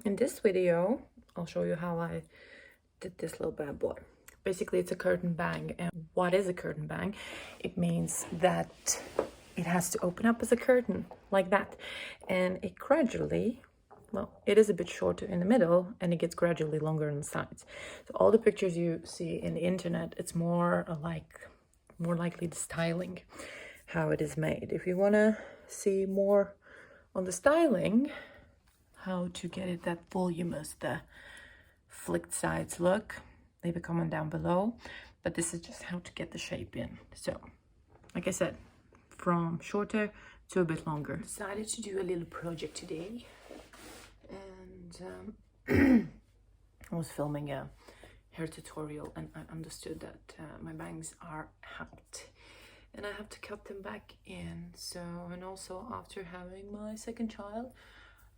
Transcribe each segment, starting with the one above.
In this video, I'll show you how I did this little bad boy. Basically, it's a curtain bang. And what is a curtain bang? It means that it has to open up as a curtain, like that. And it gradually, well, it is a bit shorter in the middle, and it gets gradually longer on the sides. So all the pictures you see in the internet, it's more likely the styling, how it is made. If you want to see more on the styling, how to get it that voluminous, the flicked sides look, leave a comment down below. But this is just how to get the shape in. So like I said, from shorter to a bit longer. Decided to do a little project today, and I was filming a hair tutorial, and I understood that my bangs are out and I have to cut them back in. So, and also after having my second child,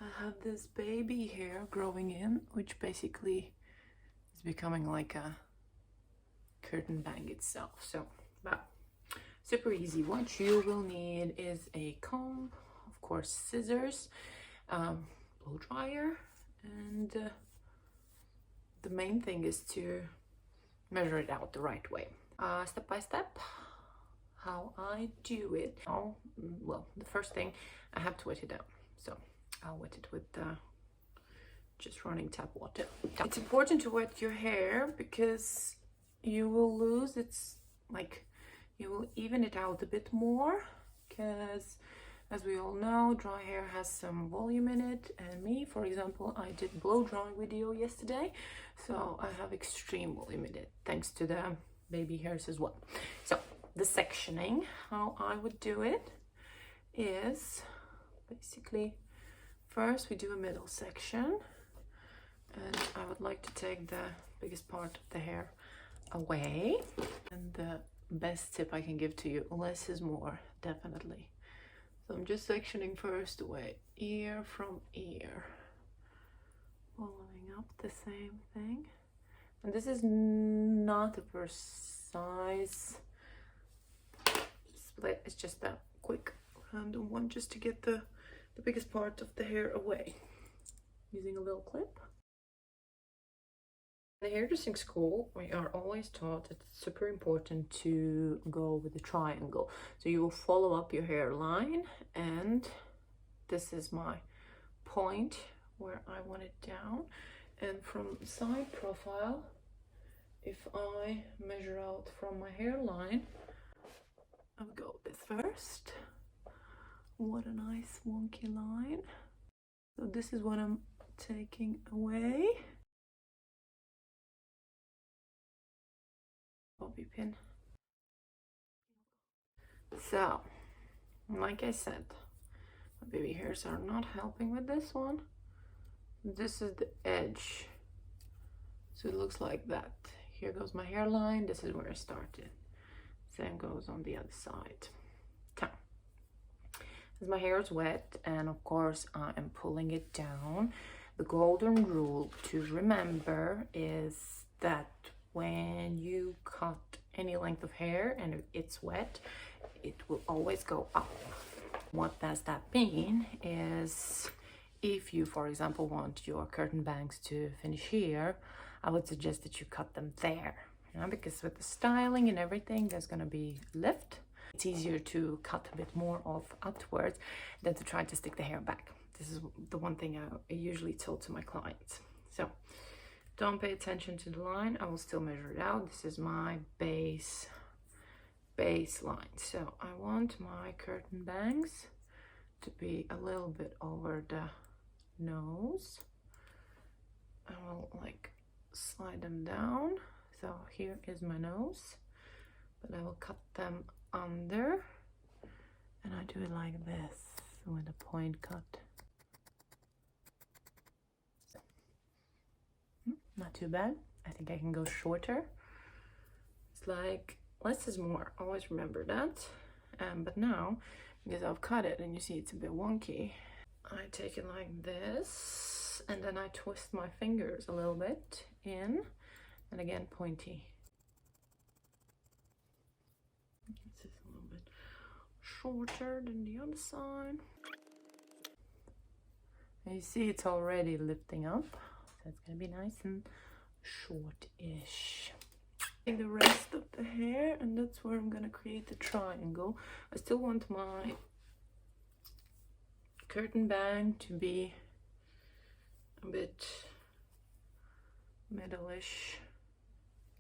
I have this baby hair growing in, which basically is becoming like a curtain bang itself. So, but super easy. What you will need is a comb, of course, scissors, blow dryer, and the main thing is to measure it out the right way. Step by step, how I do it. Oh, well, the first thing, I have to wet it down. So I'll wet it with just running tap water. It's important to wet your hair because you will lose you will even it out a bit more, because as we all know, dry hair has some volume in it, and me, for example, I did blow dry video yesterday, so I have extreme volume in it, thanks to the baby hairs as well. So the sectioning, how I would do it is basically, first we do a middle section, and I would like to take the biggest part of the hair away. And the best tip I can give to you, less is more, definitely. So I'm just sectioning first away, ear from ear, following up the same thing. And this is not a precise split, it's just a quick random one, just to get the biggest part of the hair away, using a little clip. In the hairdressing school, we are always taught it's super important to go with a triangle. So you will follow up your hairline, and this is my point where I want it down. And from side profile, if I measure out from my hairline, I'll go this first. What a nice wonky line. So this is what I'm taking away. Bobby pin. So, like I said, my baby hairs are not helping with this one. This is the edge. So it looks like that. Here goes my hairline. This is where I started. Same goes on the other side. So, as my hair is wet, and of course I am pulling it down, the golden rule to remember is that when you cut any length of hair and it's wet, it will always go up. What does that mean is, if you, for example, want your curtain bangs to finish here, I would suggest that you cut them there, because with the styling and everything, there's going to be lift. It's easier to cut a bit more off outwards than to try to stick the hair back. This is the one thing I usually tell to my clients. So don't pay attention to the line. I will still measure it out. This is my baseline. So I want my curtain bangs to be a little bit over the nose. I will like slide them down. So here is my nose, but I will cut them under, and I do it like this with a point cut. Not too bad. I think I can go shorter. It's like less is more, always remember that. But now, because I've cut it and you see it's a bit wonky, I take it like this, and then I twist my fingers a little bit in, and again pointy. This is a little bit shorter than the other side. And you see it's already lifting up, so it's gonna be nice and short-ish. Take the rest of the hair, and that's where I'm gonna create the triangle. I still want my curtain bang to be a bit middle-ish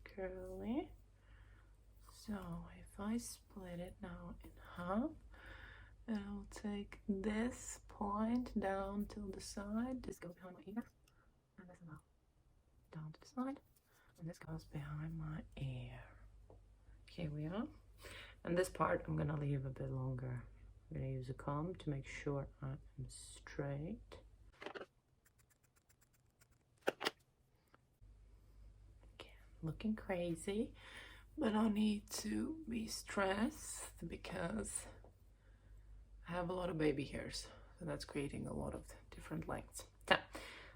curly. So if I split it now in half, and I'll take this point down to the side. This goes behind my ear, and this as well down to the side, and this goes behind my ear. Here we are. And this part I'm gonna leave a bit longer. I'm gonna use a comb to make sure I'm straight. Again, looking crazy, but I need to be stressed because I have a lot of baby hairs, so that's creating a lot of different lengths. So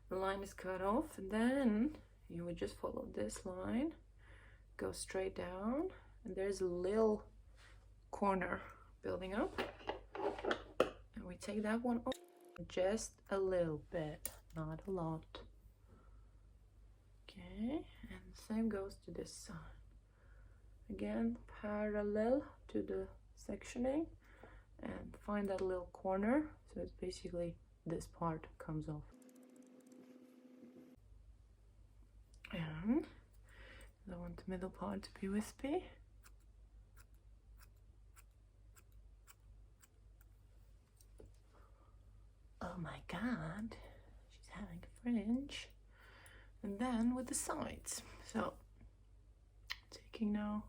the line is cut off, and then you would just follow this line, go straight down, and there's a little corner building up, and we take that one off just a little bit, not a lot. Okay, and the same goes to this side. Again, parallel to the sectioning, and find that little corner, so it's basically this part comes off. And I want the middle part to be wispy. Oh my god, she's having a fringe. And then with the sides, so taking now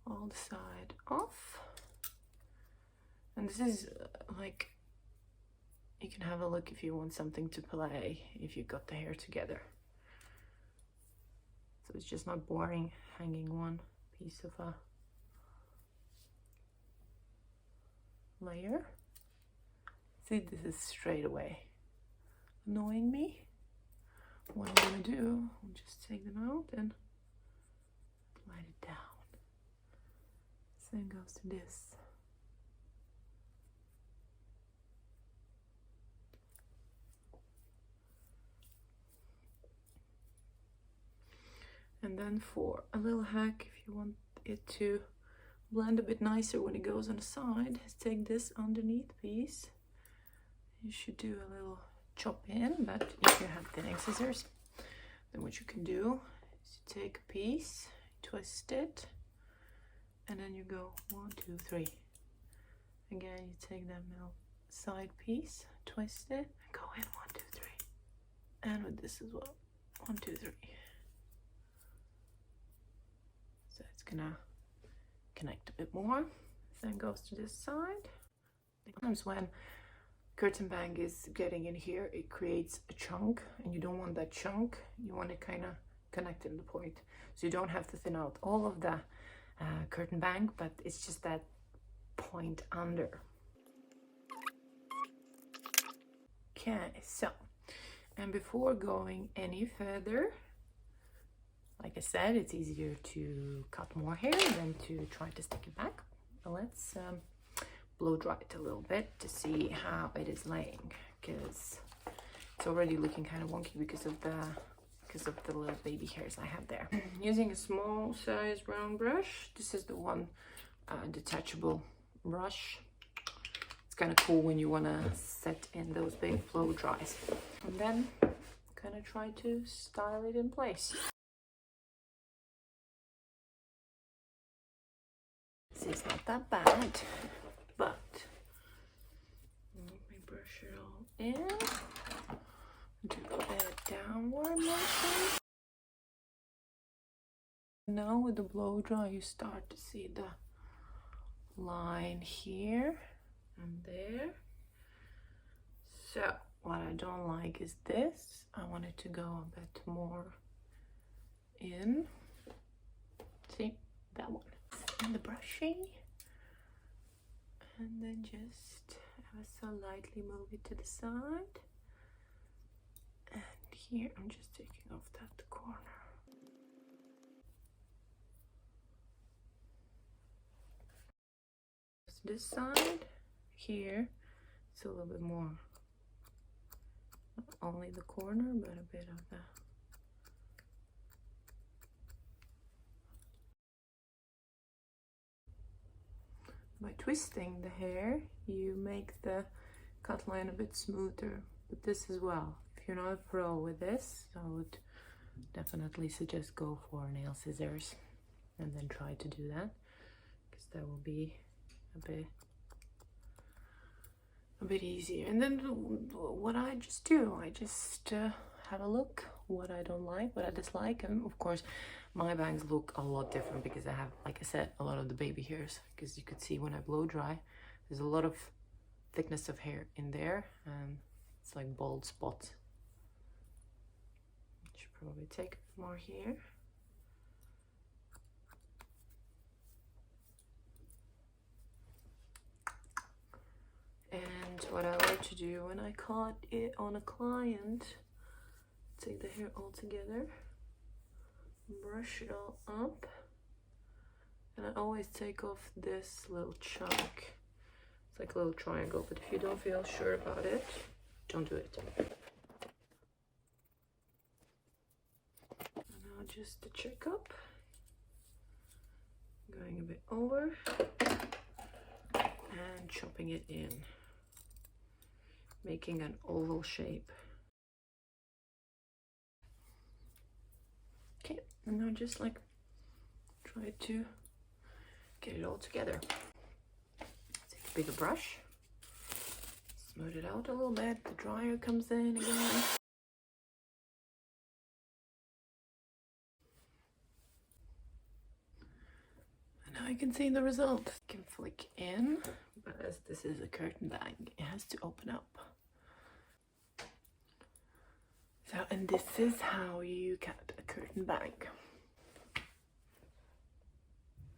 all the side off, and this is like, you can have a look if you want something to play, if you got the hair together, so it's just not boring hanging one piece of a layer. See, this is straight away annoying me. What I'm gonna do, I'll just take them out and light it down. Same goes to this. And then for a little hack, if you want it to blend a bit nicer when it goes on the side, take this underneath piece. You should do a little chop in, but if you have thinning scissors, then what you can do is you take a piece, twist it, and then you go 1, 2, 3. Again, you take that middle side piece, twist it, and go in 1, 2, 3. And with this as well, 1, 2, 3. So it's gonna connect a bit more. Same goes to this side. Sometimes when curtain bang is getting in here, it creates a chunk, and you don't want that chunk. You want it kind of connected to the point, so you don't have to thin out all of the curtain bang, but it's just that point under. Okay, so, and before going any further, like I said, it's easier to cut more hair than to try to stick it back. Let's blow dry it a little bit to see how it is laying, because it's already looking kind of wonky because of the little baby hairs I have there. Using a small size round brush. This is the one detachable brush. It's kind of cool when you want to set in those big blow dries, and then kind of try to style it in place. See, it's not that bad, but let me brush it all in. Do a downward motion. Now with the blow dry, you start to see the line here and there. So what I don't like is this. I want it to go a bit more in. See, that one. And the brushing, and then just ever so lightly move it to the side, and here I'm just taking off that corner. This side here, it's a little bit more Not only the corner, but a bit of the... By twisting the hair, you make the cut line a bit smoother. But this as well, if you're not a pro with this, I would definitely suggest go for nail scissors and then try to do that, because that will be a bit easier. And then what I just do, I just have a look what I don't like, what I dislike. And of course my bangs look a lot different because I have, like I said, a lot of the baby hairs, because you could see when I blow dry there's a lot of thickness of hair in there and it's like bald spots. Should probably take a bit more here. And what I like to do when I cut it on a client, take the hair all together, brush it all up, and I always take off this little chunk. It's like a little triangle, but if you don't feel sure about it, don't do it. And now just to check up, going a bit over and chopping it in, making an oval shape. Okay, and now just like try to get it all together. Take a bigger brush, smooth it out a little bit, the dryer comes in again. And now you can see the result. You can flick in, but as this is a curtain bag, it has to open up. So, and this is how you cut a curtain bag.